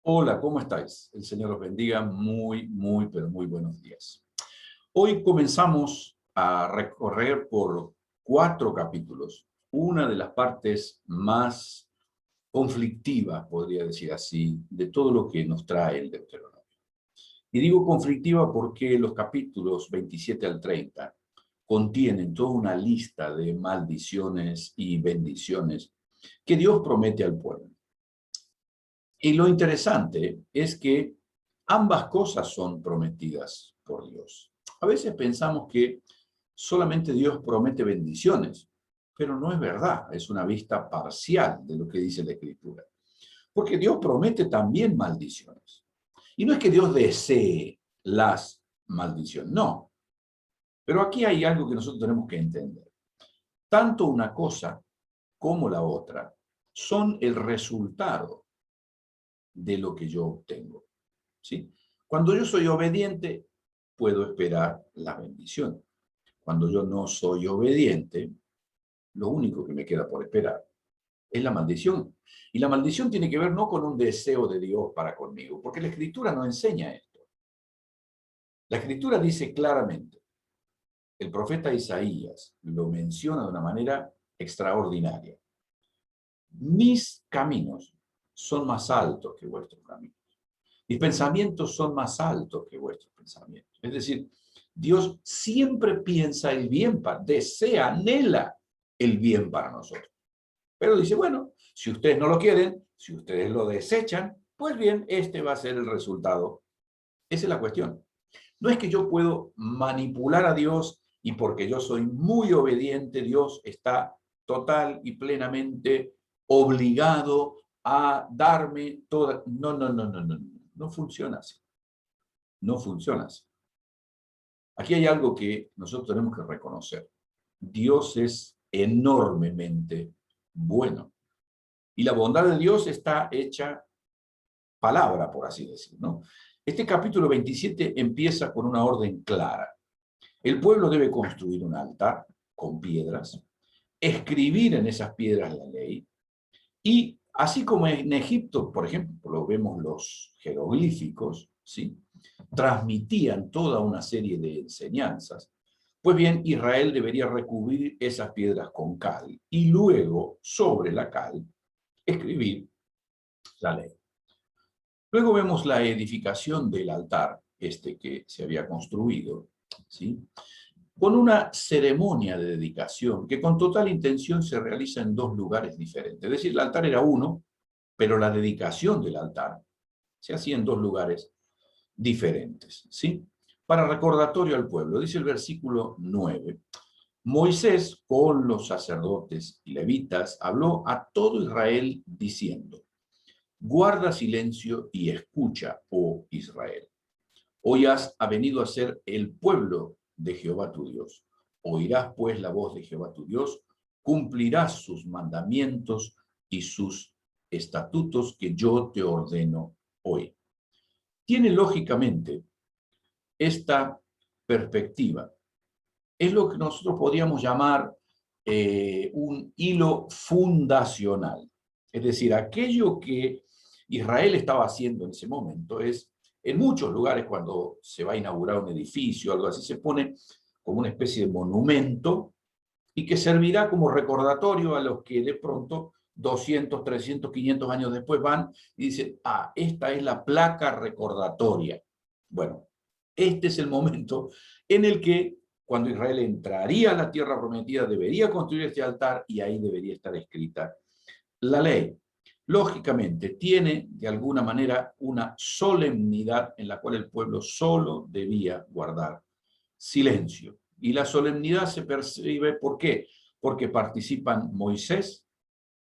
Hola, ¿cómo estáis? El Señor los bendiga pero muy buenos días. Hoy comenzamos a recorrer por 4 capítulos, una de las partes más conflictivas, podría decir así, de todo lo que nos trae el Deuteronomio. Y digo conflictiva porque los capítulos 27 al 30 contienen toda una lista de maldiciones y bendiciones que Dios promete al pueblo. Y lo interesante es que ambas cosas son prometidas por Dios. A veces pensamos que solamente Dios promete bendiciones, pero no es verdad, es una vista parcial de lo que dice la Escritura. Porque Dios promete también maldiciones. Y no es que Dios desee las maldiciones, no. Pero aquí hay algo que nosotros tenemos que entender. Tanto una cosa como la otra son el resultado de lo que yo obtengo. ¿Sí? Cuando yo soy obediente, puedo esperar la bendición. Cuando yo no soy obediente, lo único que me queda por esperar es la maldición. Y la maldición tiene que ver no con un deseo de Dios para conmigo, porque la Escritura no enseña esto. La Escritura dice claramente, el profeta Isaías lo menciona de una manera extraordinaria. Mis caminos son más altos que vuestros caminos. Mis pensamientos son más altos que vuestros pensamientos. Es decir, Dios siempre piensa el bien, desea, anhela el bien para nosotros. Pero dice, bueno, si ustedes no lo quieren, si ustedes lo desechan, pues bien, este va a ser el resultado. Esa es la cuestión. No es que yo puedo manipular a Dios y porque yo soy muy obediente, Dios está total y plenamente obligado a darme toda... No. No funciona así. No funciona así. Aquí hay algo que nosotros tenemos que reconocer. Dios es enormemente bueno. Y la bondad de Dios está hecha palabra, por así decirlo, ¿no? Este capítulo 27 empieza con una orden clara. El pueblo debe construir un altar con piedras, escribir en esas piedras la ley, y así como en Egipto, por ejemplo, lo vemos los jeroglíficos, ¿sí? Transmitían toda una serie de enseñanzas. Pues bien, Israel debería recubrir esas piedras con cal y luego, sobre la cal, escribir la ley. Luego vemos la edificación del altar, este que se había construido, ¿sí? Con una ceremonia de dedicación que con total intención se realiza en 2 lugares diferentes. Es decir, el altar era uno, pero la dedicación del altar se hacía en 2 lugares diferentes, ¿sí? Para recordatorio al pueblo, dice el versículo 9, Moisés con los sacerdotes y levitas habló a todo Israel diciendo, guarda silencio y escucha, oh Israel. Hoy ha venido a ser el pueblo de Jehová tu Dios. Oirás pues la voz de Jehová tu Dios, cumplirás sus mandamientos y sus estatutos que yo te ordeno hoy. Tiene lógicamente esta perspectiva. Es lo que nosotros podríamos llamar un hilo fundacional. Es decir, aquello que Israel estaba haciendo en ese momento es, en muchos lugares cuando se va a inaugurar un edificio o algo así, se pone como una especie de monumento y que servirá como recordatorio a los que de pronto 200, 300, 500 años después van y dicen, ah, esta es la placa recordatoria. Bueno, este es el momento en el que cuando Israel entraría a la tierra prometida debería construir este altar y ahí debería estar escrita la ley. Lógicamente, tiene de alguna manera una solemnidad en la cual el pueblo solo debía guardar silencio. Y la solemnidad se percibe, ¿por qué? Porque participan Moisés,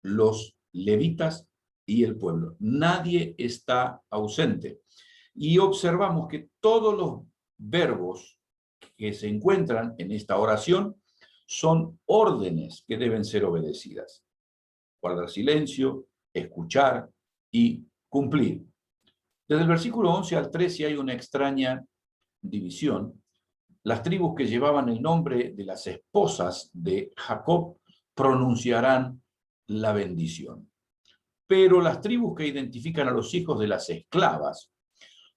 los levitas y el pueblo. Nadie está ausente. Y observamos que todos los verbos que se encuentran en esta oración son órdenes que deben ser obedecidas. Guardar silencio, escuchar y cumplir. Desde el versículo 11 al 13 hay una extraña división. Las tribus que llevaban el nombre de las esposas de Jacob pronunciarán la bendición. pero las tribus que identifican a los hijos de las esclavas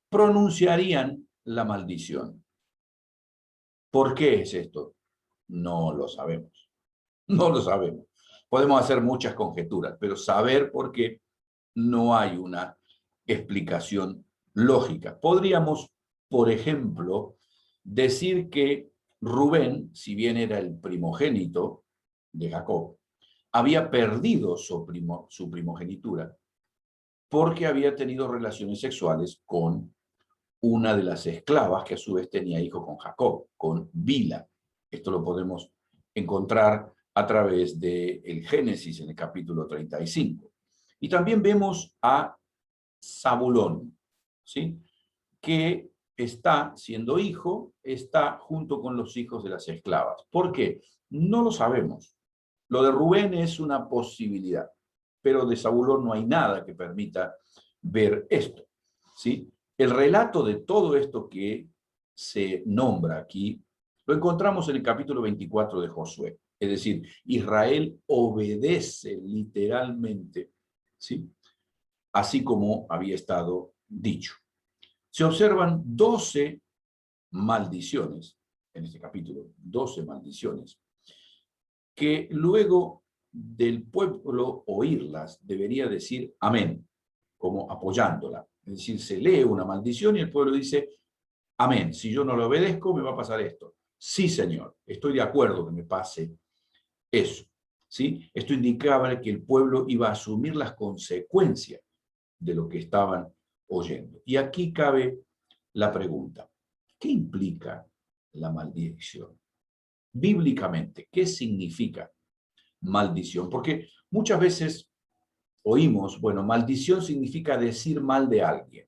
pronunciarían la maldición. ¿Por qué es esto? No lo sabemos. No lo sabemos. Podemos hacer muchas conjeturas, pero saber por qué no hay una explicación lógica. Podríamos, por ejemplo, decir que Rubén, si bien era el primogénito de Jacob, había perdido su primogenitura porque había tenido relaciones sexuales con una de las esclavas que a su vez tenía hijo con Jacob, con Bila. Esto lo podemos encontrar a través del Génesis en el capítulo 35. Y también vemos a Zabulón, ¿sí? Que está siendo hijo, está junto con los hijos de las esclavas. ¿Por qué? No lo sabemos. Lo de Rubén es una posibilidad, pero de Zabulón no hay nada que permita ver esto, ¿sí? El relato de todo esto que se nombra aquí lo encontramos en el capítulo 24 de Josué. Es decir, Israel obedece literalmente, ¿sí? Así como había estado dicho. Se observan 12 maldiciones en este capítulo, 12 maldiciones, que luego del pueblo oírlas debería decir amén, como apoyándola. Es decir, se lee una maldición y el pueblo dice amén, si yo no lo obedezco me va a pasar esto. Sí, Señor, estoy de acuerdo que me pase eso. ¿Sí? Esto indicaba que el pueblo iba a asumir las consecuencias de lo que estaban oyendo. Y aquí cabe la pregunta, ¿qué implica la maldición? Bíblicamente, ¿qué significa maldición? Porque muchas veces oímos, bueno, maldición significa decir mal de alguien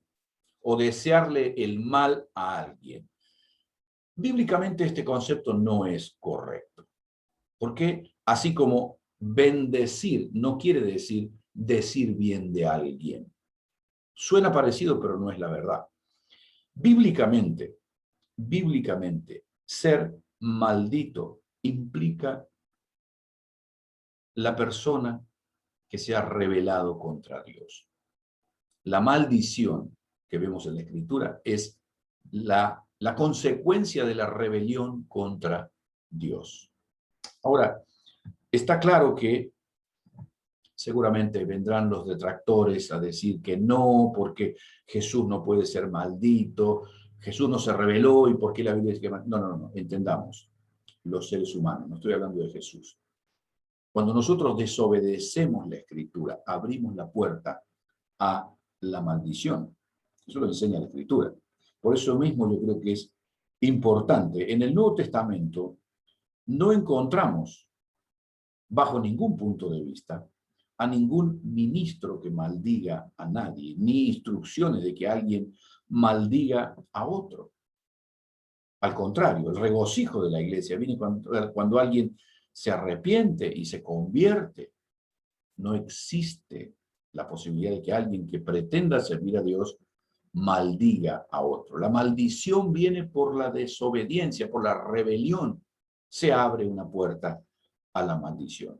o desearle el mal a alguien. Bíblicamente este concepto no es correcto, porque así como bendecir no quiere decir bien de alguien. Suena parecido, pero no es la verdad. Bíblicamente, ser maldito implica la persona que se ha rebelado contra Dios. La maldición que vemos en la Escritura es la consecuencia de la rebelión contra Dios. Ahora, está claro que seguramente vendrán los detractores a decir que no, porque Jesús no puede ser maldito, Jesús no se rebeló y por qué la Biblia dice que... No, entendamos, los seres humanos, no estoy hablando de Jesús. Cuando nosotros desobedecemos la Escritura, abrimos la puerta a la maldición. Eso lo enseña la Escritura. Por eso mismo yo creo que es importante. En el Nuevo Testamento no encontramos, bajo ningún punto de vista, a ningún ministro que maldiga a nadie, ni instrucciones de que alguien maldiga a otro. Al contrario, el regocijo de la iglesia viene cuando alguien se arrepiente y se convierte. No existe la posibilidad de que alguien que pretenda servir a Dios maldiga a otro. La maldición viene por la desobediencia, por la rebelión. Se abre una puerta a la maldición.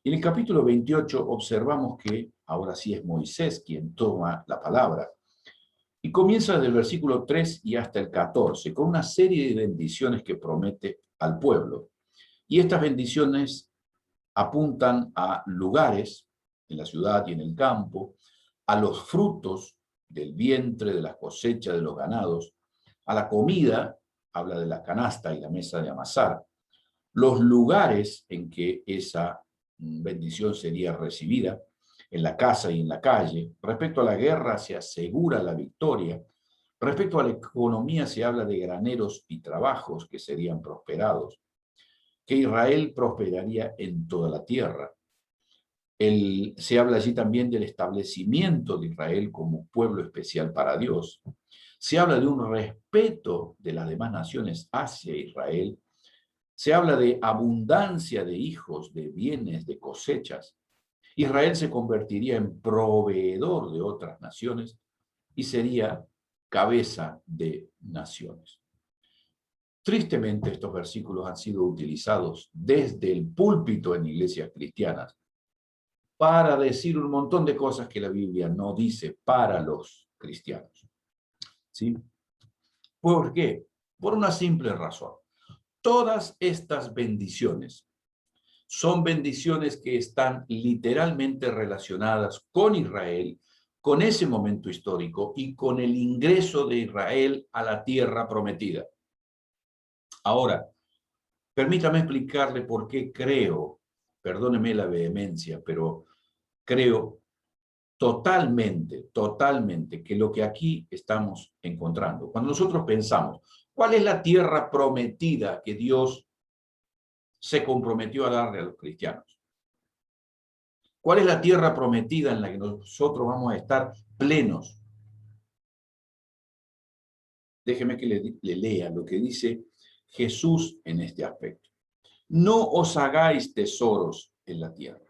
En el capítulo 28 observamos que ahora sí es Moisés quien toma la palabra. Y comienza desde el versículo 3 y hasta el 14, con una serie de bendiciones que promete al pueblo. Y estas bendiciones apuntan a lugares en la ciudad y en el campo, a los frutos del vientre, de las cosechas, de los ganados, a la comida, habla de la canasta y la mesa de amasar, los lugares en que esa bendición sería recibida, en la casa y en la calle. Respecto a la guerra se asegura la victoria. Respecto a la economía se habla de graneros y trabajos que serían prosperados, que Israel prosperaría en toda la tierra. Se habla allí también del establecimiento de Israel como pueblo especial para Dios. Se habla de un respeto de las demás naciones hacia Israel. Se habla de abundancia de hijos, de bienes, de cosechas. Israel se convertiría en proveedor de otras naciones y sería cabeza de naciones. Tristemente, estos versículos han sido utilizados desde el púlpito en iglesias cristianas para decir un montón de cosas que la Biblia no dice para los cristianos. ¿Sí? ¿Por qué? Por una simple razón. Todas estas bendiciones son bendiciones que están literalmente relacionadas con Israel, con ese momento histórico y con el ingreso de Israel a la tierra prometida. Ahora, permítame explicarle por qué creo, perdóneme la vehemencia, pero creo totalmente que lo que aquí estamos encontrando, cuando nosotros pensamos, ¿cuál es la tierra prometida que Dios se comprometió a darle a los cristianos? ¿Cuál es la tierra prometida en la que nosotros vamos a estar plenos? Déjeme que le lea lo que dice Jesús en este aspecto. No os hagáis tesoros en la tierra,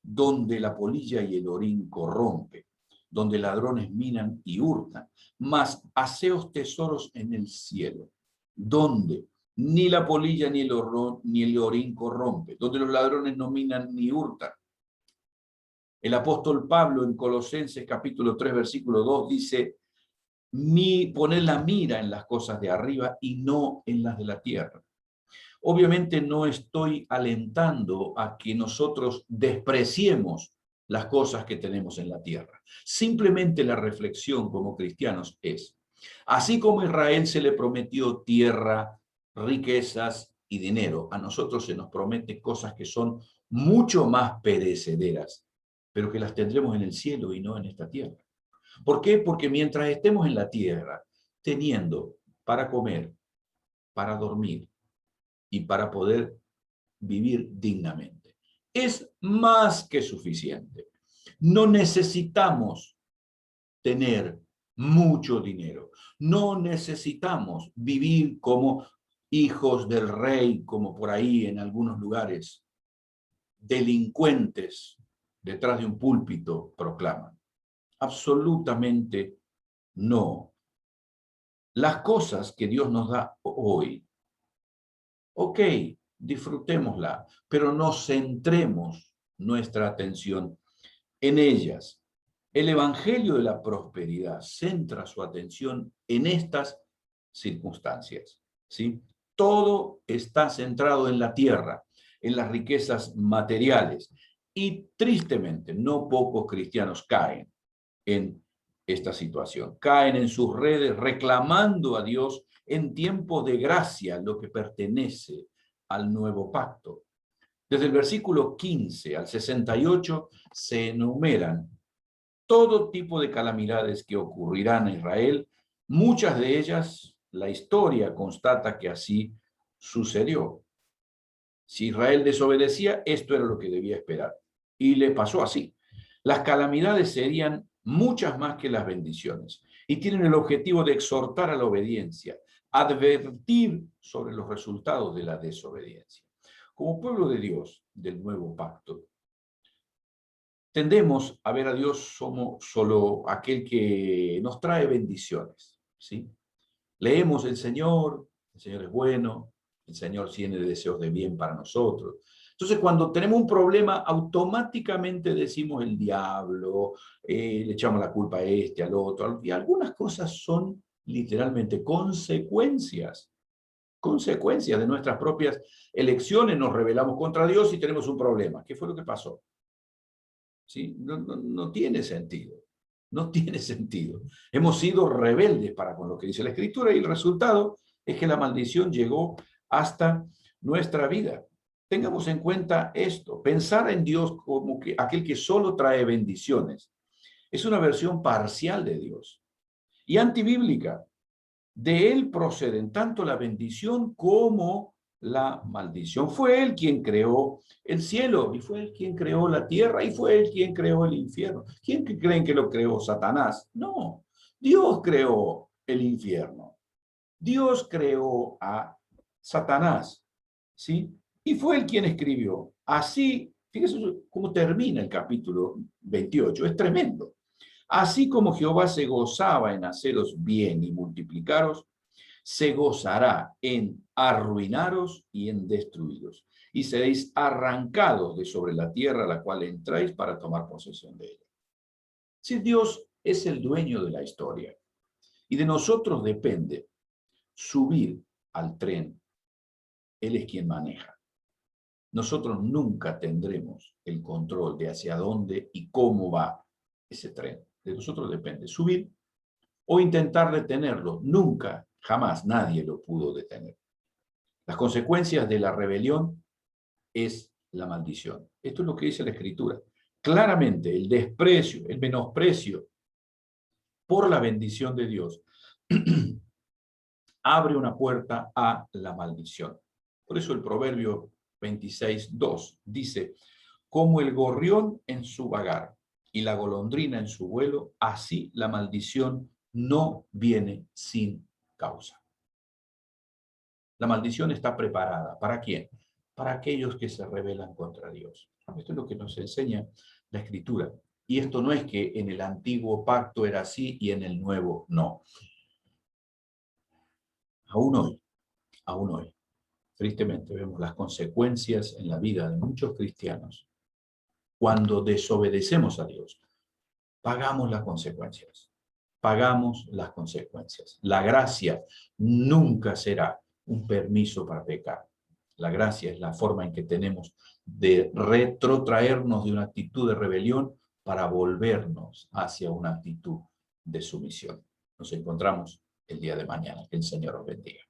donde la polilla y el orín corrompe, donde ladrones minan y hurtan, mas haceos tesoros en el cielo, donde ni la polilla ni el orín corrompe, donde los ladrones no minan ni hurtan. El apóstol Pablo en Colosenses capítulo 3, versículo 2 dice, poned la mira en las cosas de arriba y no en las de la tierra. Obviamente no estoy alentando a que nosotros despreciemos las cosas que tenemos en la tierra. Simplemente la reflexión como cristianos es, así como a Israel se le prometió tierra, riquezas y dinero, a nosotros se nos promete cosas que son mucho más perecederas, pero que las tendremos en el cielo y no en esta tierra. ¿Por qué? Porque mientras estemos en la tierra, teniendo para comer, para dormir y para poder vivir dignamente, es más que suficiente. No necesitamos tener mucho dinero. No necesitamos vivir como hijos del rey, como por ahí en algunos lugares, delincuentes detrás de un púlpito proclaman. Absolutamente no. Las cosas que Dios nos da hoy, ok, disfrutémosla, pero no centremos nuestra atención en ellas. El Evangelio de la Prosperidad centra su atención en estas circunstancias, ¿sí? Todo está centrado en la tierra, en las riquezas materiales, y tristemente no pocos cristianos caen en esta situación. Caen en sus redes reclamando a Dios en tiempo de gracia lo que pertenece al nuevo pacto. Desde el versículo 15 al 68 se enumeran todo tipo de calamidades que ocurrirán a Israel. Muchas de ellas, la historia constata que así sucedió. Si Israel desobedecía, esto era lo que debía esperar. Y le pasó así. Las calamidades serían muchas más que las bendiciones y tienen el objetivo de exhortar a la obediencia, advertir sobre los resultados de la desobediencia. Como pueblo de Dios del nuevo pacto, tendemos a ver a Dios como solo aquel que nos trae bendiciones, ¿sí? Leemos el Señor es bueno, el Señor tiene deseos de bien para nosotros. Entonces, cuando tenemos un problema, automáticamente decimos el diablo, le echamos la culpa a este, al otro, y algunas cosas son literalmente consecuencias de nuestras propias elecciones. Nos rebelamos contra Dios y tenemos un problema. ¿Qué fue lo que pasó? ¿Sí? No tiene sentido. No tiene sentido. Hemos sido rebeldes para con lo que dice la Escritura y el resultado es que la maldición llegó hasta nuestra vida. Tengamos en cuenta esto. Pensar en Dios como que aquel que solo trae bendiciones es una versión parcial de Dios y antibíblica. De él proceden tanto la bendición como la maldición. Fue él quien creó el cielo y fue él quien creó la tierra y fue él quien creó el infierno. ¿Quién creen que lo creó? ¿Satanás? No, Dios creó el infierno. Dios creó a Satanás, ¿sí? Y fue él quien escribió. Así, fíjense cómo termina el capítulo 28, es tremendo. Así como Jehová se gozaba en haceros bien y multiplicaros, se gozará en arruinaros y en destruiros. y seréis arrancados de sobre la tierra a la cual entráis para tomar posesión de ella. Si Dios es el dueño de la historia y de nosotros depende subir al tren, Él es quien maneja. Nosotros nunca tendremos el control de hacia dónde y cómo va ese tren. De nosotros depende subir o intentar detenerlo. Nunca, jamás nadie lo pudo detener. Las consecuencias de la rebelión es la maldición. Esto es lo que dice la Escritura. Claramente, el desprecio, el menosprecio por la bendición de Dios abre una puerta a la maldición. Por eso el Proverbio 26:2 dice: como el gorrión en su vagar y la golondrina en su vuelo, así la maldición no viene sin causa. La maldición está preparada. ¿Para quién? Para aquellos que se rebelan contra Dios. Esto es lo que nos enseña la Escritura. Y esto no es que en el antiguo pacto era así y en el nuevo no. Aún hoy, tristemente vemos las consecuencias en la vida de muchos cristianos. Cuando desobedecemos a Dios, pagamos las consecuencias. Pagamos las consecuencias. La gracia nunca será un permiso para pecar. La gracia es la forma en que tenemos de retrotraernos de una actitud de rebelión para volvernos hacia una actitud de sumisión. Nos encontramos el día de mañana. Que el Señor os bendiga.